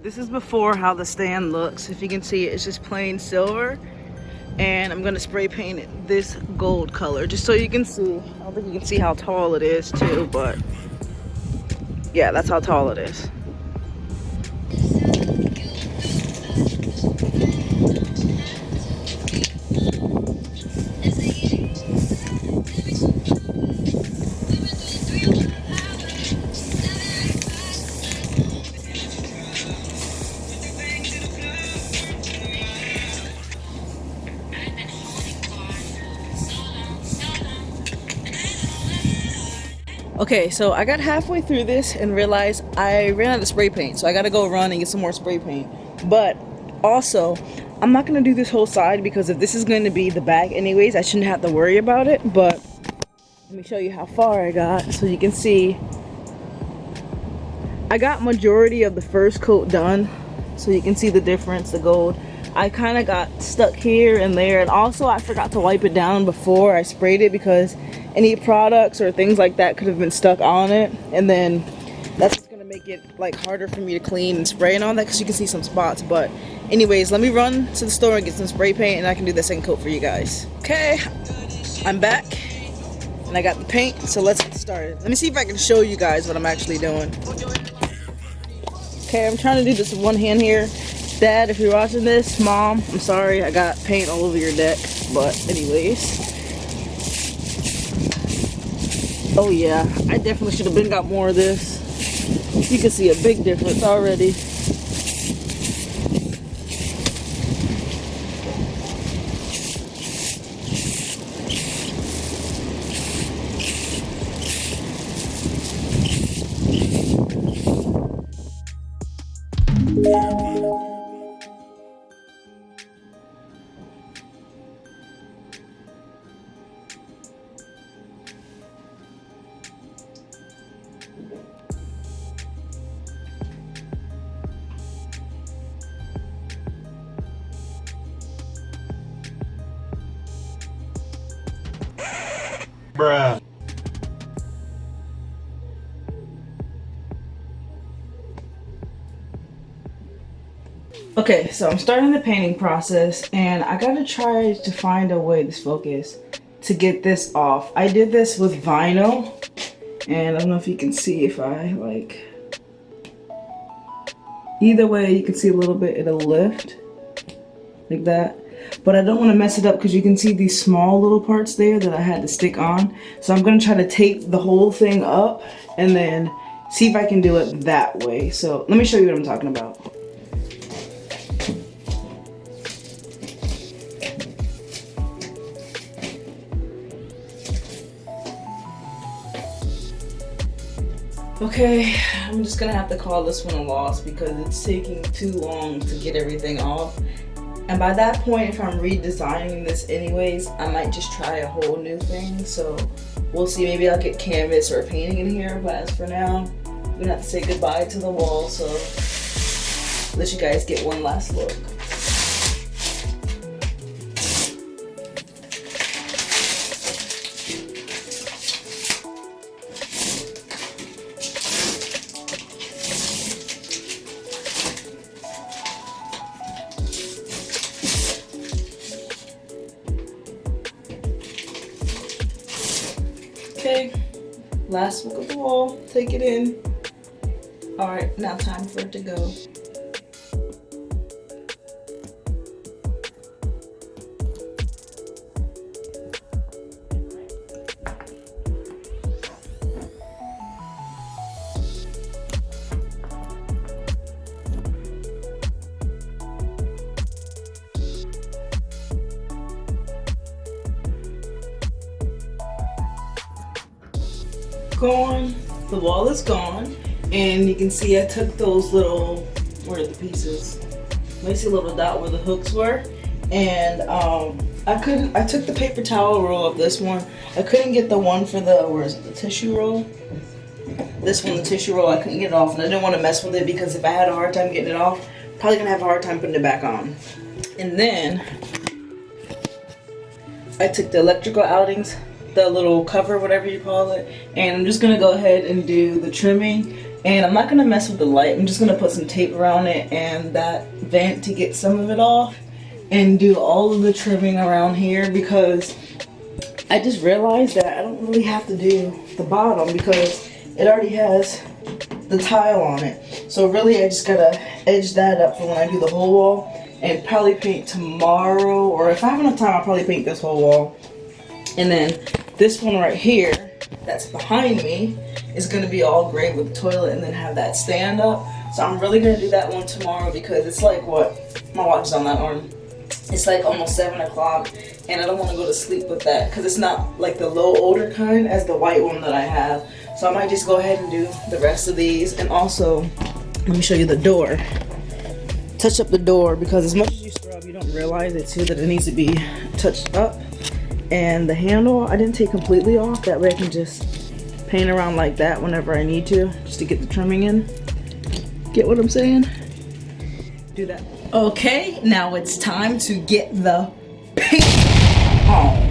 This is before how the stand looks. If you can see it, it's just plain silver. And I'm gonna spray paint it this gold color just so you can see. I don't think you can see how tall it is too, but yeah, that's how tall it is. Okay, so I got halfway through this and realized I ran out of spray paint, so I gotta go run and get some more spray paint. But also, I'm not gonna do this whole side because if this is going to be the back anyways, I shouldn't have to worry about it. But let me show you how far I got so you can see. I got majority of the first coat done, so you can see the difference, the gold. I kind of got stuck here and there, and also I forgot to wipe it down before I sprayed it because any products or things like that could have been stuck on it, and then that's just gonna make it like harder for me to clean and spray and all that because you can see some spots. But anyways, let me run to the store and get some spray paint and I can do the second coat for you guys. Okay, I'm back and I got the paint, so let's get started. Let me see if I can show you guys what I'm actually doing. Okay, I'm trying to do this with one hand here. Dad, if you're watching this, Mom, I'm sorry I got paint all over your deck, but anyways. Oh yeah, I definitely should have got more of this. You can see a big difference already. Bruh. Okay, so I'm starting the painting process and I gotta try to find a way, this focus, to get this off. I did this with vinyl and I don't know if you can see if I like, either way you can see a little bit, it'll lift like that. But I don't want to mess it up because you can see these small little parts there that I had to stick on. So I'm going to try to tape the whole thing up and then see if I can do it that way. So let me show you what I'm talking about. Okay, I'm just going to have to call this one a loss because it's taking too long to get everything off. And by that point, if I'm redesigning this anyways, I might just try a whole new thing. So we'll see, maybe I'll get canvas or painting in here. But as for now, I'm gonna have to say goodbye to the wall. So let you guys get one last look. Okay, last look of the wall, take it in. All right, now time for it to go. Gone, the wall is gone, and you can see I took those little, where are the pieces? You see a little dot where the hooks were, and I took the paper towel roll of this one. I couldn't get the one for the, where is it, the tissue roll? This one, the tissue roll, I couldn't get it off, and I didn't want to mess with it because if I had a hard time getting it off, probably gonna have a hard time putting it back on. And then I took the electrical outings, the little cover, whatever you call it, and I'm just gonna go ahead and do the trimming And I'm not gonna mess with the light. I'm just gonna put some tape around it and that vent to get some of it off and do all of the trimming around here, because I just realized that I don't really have to do the bottom because it already has the tile on it. So really I just gotta edge that up for when I do the whole wall, and probably paint tomorrow, or if I have enough time I'll probably paint this whole wall. And then this one right here that's behind me is gonna be all gray with the toilet, and then have that stand up. So I'm really gonna do that one tomorrow, because it's like, what, my watch is on that arm. It's like almost 7 o'clock, and I don't want to go to sleep with that because it's not like the low odor kind as the white one that I have. So I might just go ahead and do the rest of these. And also, let me show you the door. Touch up the door, because as much as you scrub, you don't realize it too that it needs to be touched up. And the handle, I didn't take completely off. That way I can just paint around like that whenever I need to, just to get the trimming in. Get what I'm saying? Do that. Okay, now it's time to get the paint on.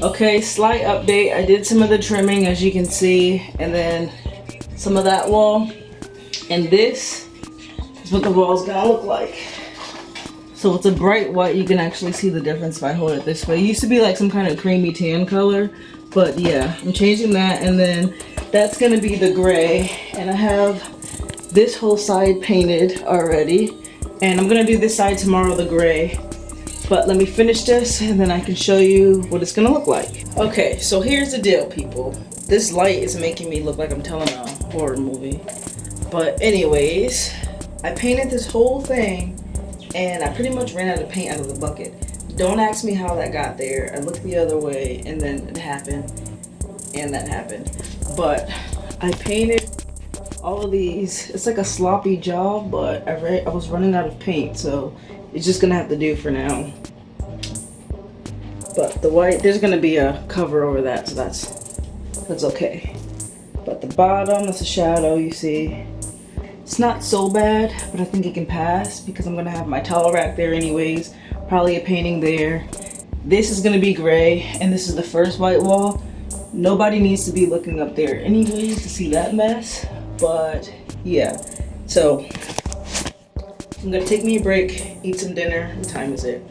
Okay, slight update. I did some of the trimming, as you can see, and then some of that wall. And this is what the wall's gonna look like. So it's a bright white. You can actually see the difference if I hold it this way. It used to be like some kind of creamy tan color, but yeah, I'm changing that. And then that's gonna be the gray. And I have this whole side painted already. And I'm gonna do this side tomorrow, the gray. But let me finish this and then I can show you what it's gonna look like. Okay, so here's the deal, people. This light is making me look like I'm telling a horror movie. But anyways, I painted this whole thing and I pretty much ran out of paint out of the bucket. Don't ask me how that got there. I looked the other way and then it happened and that happened. But I painted all of these. It's like a sloppy job, but I was running out of paint, so it's just gonna have to do for now. But the white, there's gonna be a cover over that, so that's okay. But the bottom, that's a shadow, you see. It's not so bad, but I think it can pass because I'm gonna have my towel rack there anyways. Probably a painting there. This is gonna be gray, and this is the first white wall. Nobody needs to be looking up there anyways to see that mess, but yeah. So I'm gonna take me a break, eat some dinner. What time is it?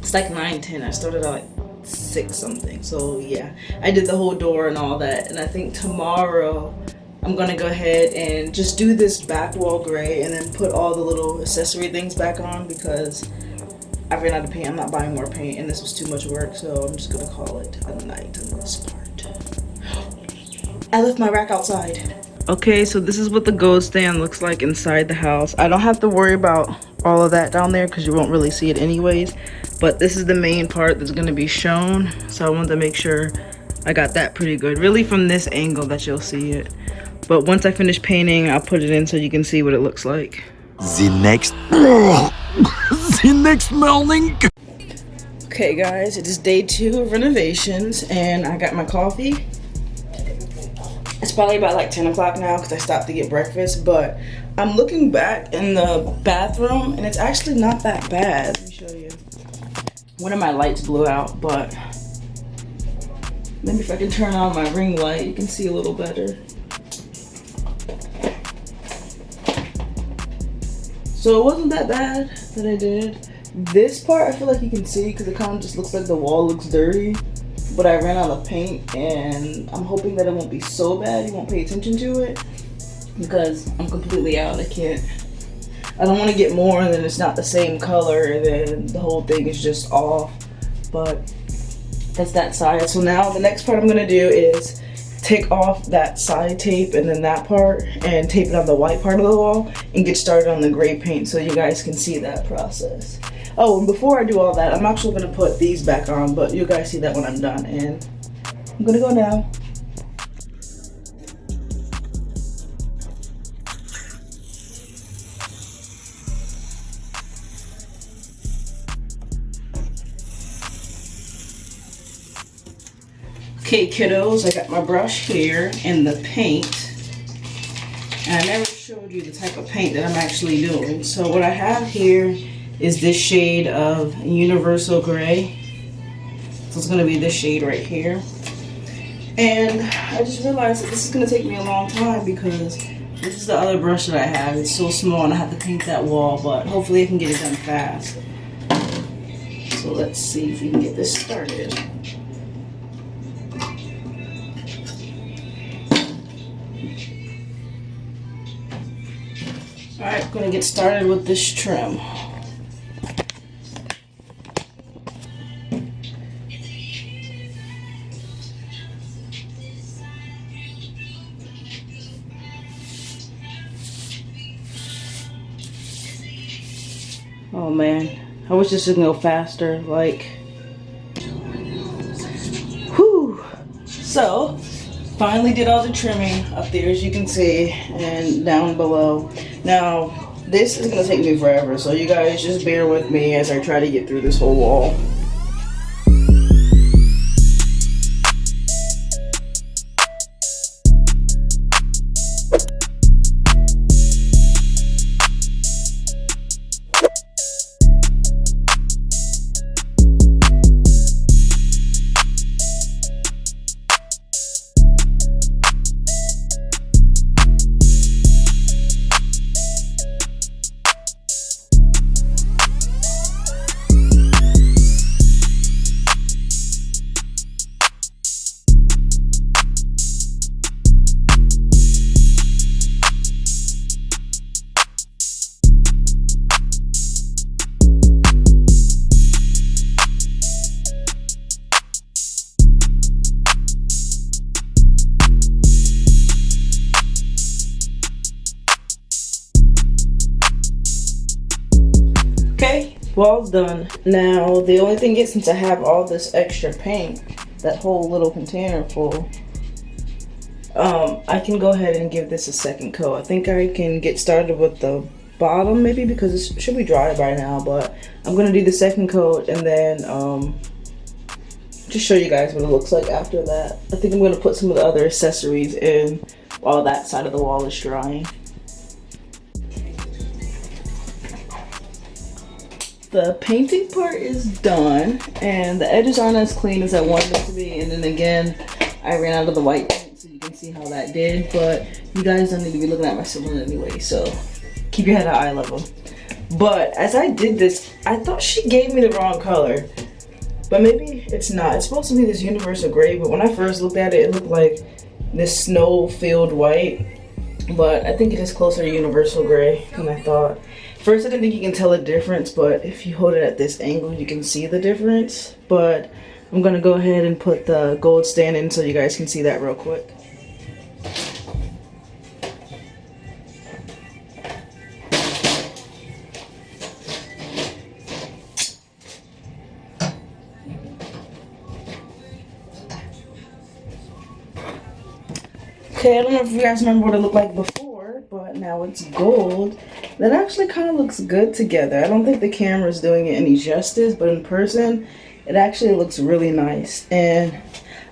It's like 9:10. I started at like 6 something. So yeah, I did the whole door and all that. And I think tomorrow I'm gonna go ahead and just do this back wall gray and then put all the little accessory things back on because I ran out of paint. I'm not buying more paint and this was too much work. So I'm just gonna call it a night on this part. I left my rack outside. Okay, so this is what the gold stand looks like inside the house. I don't have to worry about all of that down there because you won't really see it anyways. But this is the main part that's going to be shown. So I wanted to make sure I got that pretty good. Really from this angle that you'll see it. But once I finish painting, I'll put it in so you can see what it looks like. The next morning. Okay guys, it is day 2 of renovations and I got my coffee. It's probably about like 10 o'clock now because I stopped to get breakfast, but I'm looking back in the bathroom and it's actually not that bad. Let me show you. One of my lights blew out, but maybe if I can turn on my ring light, you can see a little better. So it wasn't that bad that I did. This part I feel like you can see because it kind of just looks like the wall looks dirty. But I ran out of paint and I'm hoping that it won't be so bad you won't pay attention to it because I'm completely out. I don't want to get more and then it's not the same color and then the whole thing is just off. But that's that side. So now the next part I'm going to do is take off that side tape and then that part and tape it on the white part of the wall and get started on the gray paint so you guys can see that process. Oh, and before I do all that, I'm actually going to put these back on, but you guys see that when I'm done. And I'm going to go now. Okay, kiddos, I got my brush here and the paint. And I never showed you the type of paint that I'm actually doing. So what I have here is this shade of universal gray. So it's gonna be this shade right here. And I just realized that this is gonna take me a long time because this is the other brush that I have. It's so small and I have to paint that wall, but hopefully I can get it done fast. So let's see if we can get this started. Alright, I'm gonna get started with this trim. Oh man, I wish this would go faster, like, whew. So, finally did all the trimming up there as you can see, and down below. Now, this is gonna take me forever, so you guys just bear with me as I try to get through this whole wall. Okay, wall's done. Now, the only thing is, since I have all this extra paint, that whole little container full, I can go ahead and give this a second coat. I think I can get started with the bottom maybe because it should be dry by now, but I'm gonna do the second coat and then just show you guys what it looks like after that. I think I'm gonna put some of the other accessories in while that side of the wall is drying. The painting part is done and the edges aren't as clean as I wanted them to be, and then again I ran out of the white paint so you can see how that did, but you guys don't need to be looking at my ceiling anyway, so keep your head at eye level. But as I did this, I thought she gave me the wrong color, but maybe it's not. It's supposed to be this universal gray, but when I first looked at it, it looked like this snow-filled white, but I think it is closer to universal gray than I thought. First, I didn't think you can tell the difference, but if you hold it at this angle, you can see the difference. But I'm gonna go ahead and put the gold stand in so you guys can see that real quick. Okay, I don't know if you guys remember what it looked like before, but now it's gold. That actually kind of looks good together. I don't think the camera is doing it any justice, but in person, it actually looks really nice. And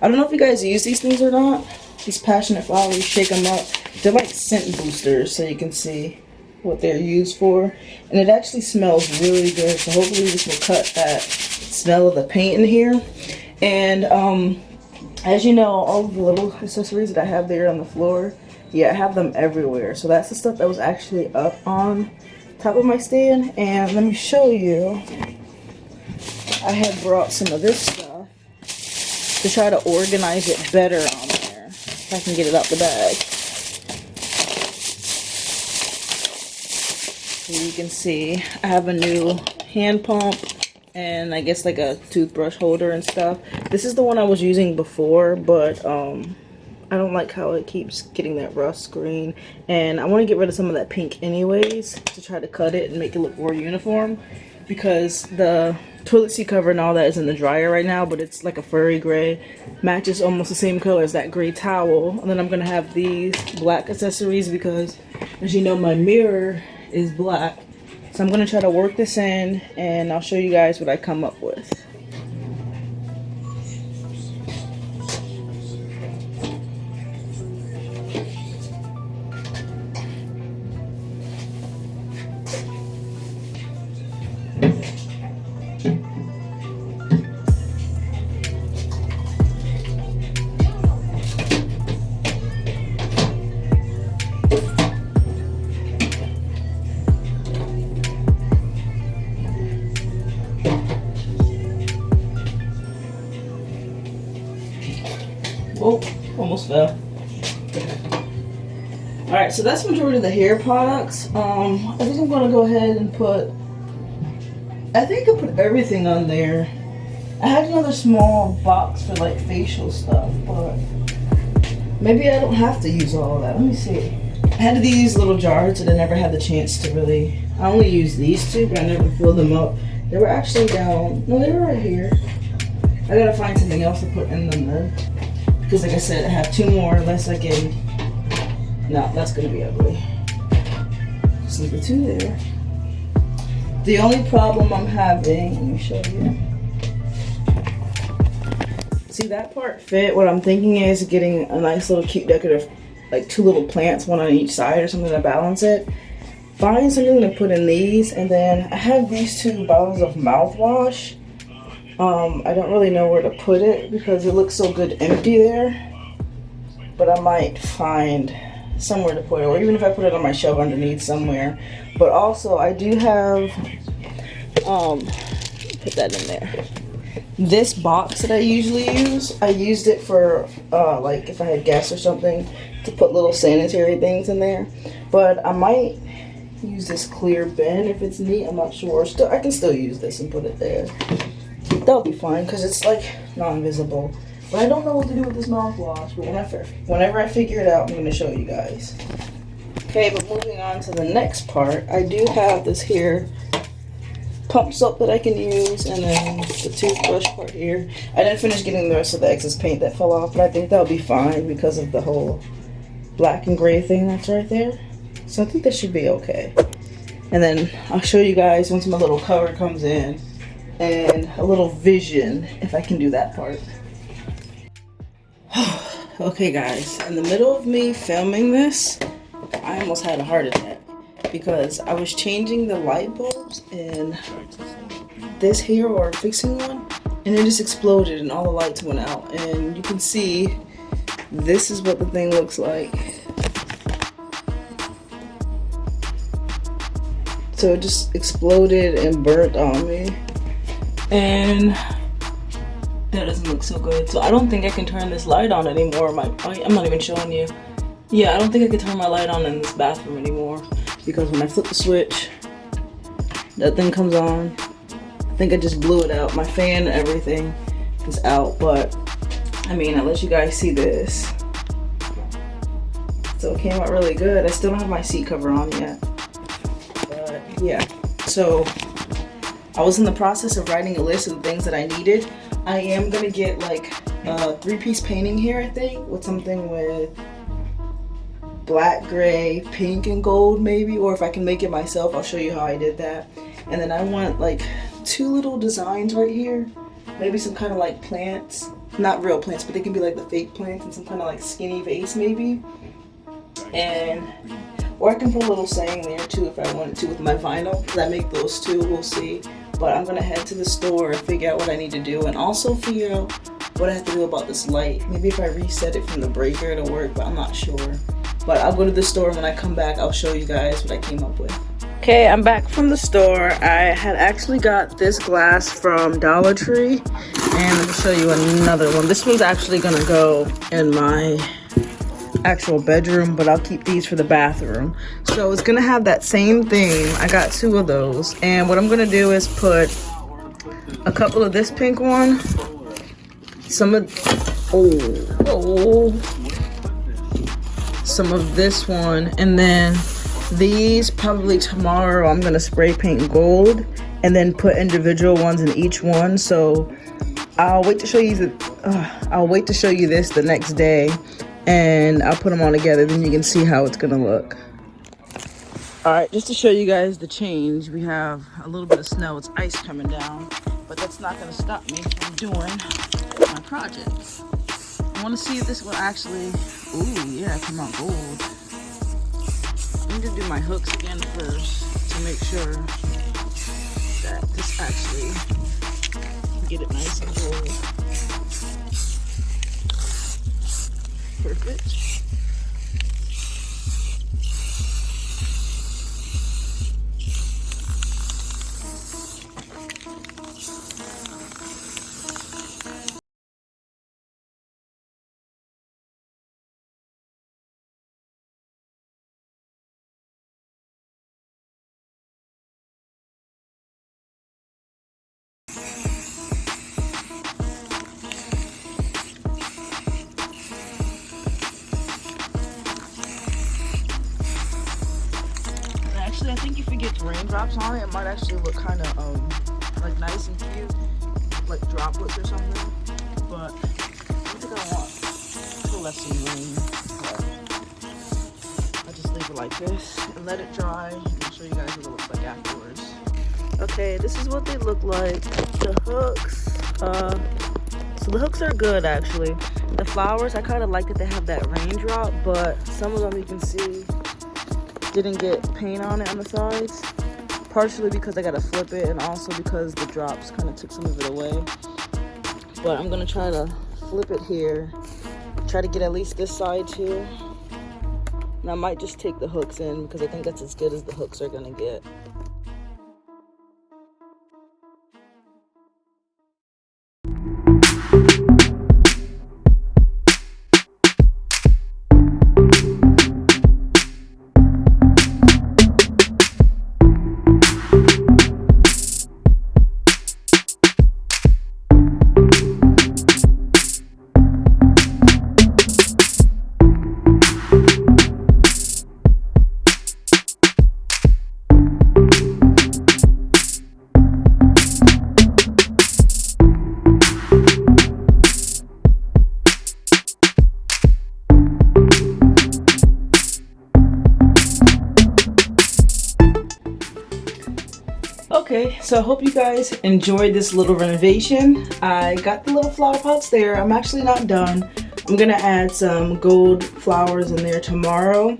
I don't know if you guys use these things or not, these passionate flowers, shake them up. They're like scent boosters, so you can see what they're used for. And it actually smells really good, so hopefully this will cut that smell of the paint in here. And as you know, all of the little accessories that I have there on the floor, yeah, I have them everywhere. So that's the stuff that was actually up on top of my stand. And let me show you, I had brought some of this stuff to try to organize it better on there, if I can get it out the bag. So you can see I have a new hand pump and I guess like a toothbrush holder and stuff. This is the one I was using before, but I don't like how it keeps getting that rust green, and I want to get rid of some of that pink anyways to try to cut it and make it look more uniform, because the toilet seat cover and all that is in the dryer right now, but it's like a furry gray, matches almost the same color as that gray towel. And then I'm gonna have these black accessories because, as you know, my mirror is black. So I'm gonna try to work this in and I'll show you guys what I come up with. Oh, almost fell. Alright, so that's the majority of the hair products. I think I'm going to go ahead and put, I think I put everything on there. I had another small box for like facial stuff, but maybe I don't have to use all of that. Let me see. I had these little jars that I never had the chance to really, I only used these two, but I never filled them up. They were actually down, no, they were right here. I gotta find something else to put in them then. Because like I said, I have two more unless I can, no, that's gonna be ugly. Just leave the two there. The only problem I'm having, let me show you. See, that part fit. What I'm thinking is getting a nice little cute decorative, like two little plants, one on each side or something to balance it. Find something to put in these, and then I have these two bottles of mouthwash. I don't really know where to put it because it looks so good empty there, but I might find somewhere to put it, or even if I put it on my shelf underneath somewhere. But also I do have, put that in there. This box that I usually use, I used it for like if I had guests or something to put little sanitary things in there. But I might use this clear bin if it's neat, I'm not sure. Still, I can still use this and put it there. That'll be fine because it's like non-visible. But I don't know what to do with this mouthwash, but whenever I figure it out, I'm going to show you guys. Okay, but moving on to the next part, I do have this here pump soap that I can use, and then the toothbrush part here. I didn't finish getting the rest of the excess paint that fell off, but I think that'll be fine because of the whole black and gray thing that's right there. So I think that should be okay. And then I'll show you guys once my little cover comes in, and a little vision if I can do that part. Okay guys, in the middle of me filming this, I almost had a heart attack because I was changing the light bulbs in this here, or fixing one, and it just exploded and all the lights went out. And you can see this is what the thing looks like. So it just exploded and burnt on me, and that doesn't look so good. So I don't think I can turn this light on anymore. I'm not even showing you. Yeah, I don't think I can turn my light on in this bathroom anymore because when I flip the switch, that thing comes on. I think I just blew it out. My fan and everything is out, but I mean, I'll let you guys see this. So it came out really good. I still don't have my seat cover on yet. But yeah, so I was in the process of writing a list of the things that I needed. I am gonna get like a 3-piece painting here, I think, with something with black, gray, pink, and gold maybe, or if I can make it myself, I'll show you how I did that. And then I want like 2 little designs right here, maybe some kind of like plants not real plants, but they can be like the fake plants in some kind of like skinny vase maybe. And or I can put a little saying there too if I wanted to with my vinyl, because I make those too, we'll see. But I'm gonna head to the store and figure out what I need to do, and also figure out what I have to do about this light. Maybe if I reset it from the breaker it'll work, but I'm not sure. But I'll go to the store, and when I come back I'll show you guys what I came up with. Okay, I'm back from the store. I had actually got this glass from Dollar Tree, and let me show you another one. This one's actually gonna go in my actual bedroom, but I'll keep these for the bathroom. So it's gonna have that same thing. I got 2 of those, and what I'm gonna do is put a couple of this pink one, some of some of this one, and then these probably tomorrow I'm gonna spray paint gold and then put individual ones in each one. So I'll wait to show you this the next day, and I'll put them all together, then you can see how it's gonna look. All right, just to show you guys the change, we have a little bit of snow. It's ice coming down, but that's not gonna stop me from doing my project. I want to see if this will actually, ooh yeah, come out gold. I need to do my hooks again first to make sure that this actually get it nice and gold. Perfect. Actually, I think if it gets raindrops on it, it might actually look kind of like nice and cute, like droplets or something. But I think I want to let some rain. But I just leave it like this and let it dry, and I'll show you guys what it looks like afterwards. Okay, this is what they look like. The hooks, so the hooks are good actually. The flowers, I kind of like that they have that raindrop, but some of them you can see didn't get paint on it on the sides, partially because I gotta flip it and also because the drops kind of took some of it away. But I'm gonna try to flip it here, try to get at least this side too, and I might just take the hooks in because I think that's as good as the hooks are gonna get. Okay, so I hope you guys enjoyed this little renovation. I got the little flower pots there. I'm actually not done. I'm gonna add some gold flowers in there tomorrow.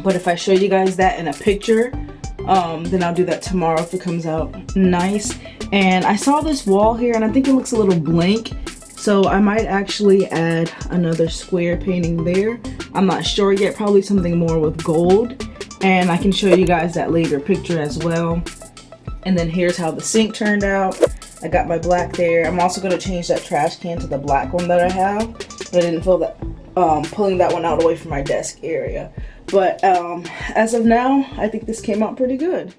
But if I show you guys that in a picture, then I'll do that tomorrow if it comes out nice. And I saw this wall here and I think it looks a little blank. So I might actually add another square painting there. I'm not sure yet, probably something more with gold. And I can show you guys that later picture as well. And then here's how the sink turned out. I got my black there. I'm also gonna change that trash can to the black one that I have. But I didn't feel that pulling that one out away from my desk area. But as of now, I think this came out pretty good.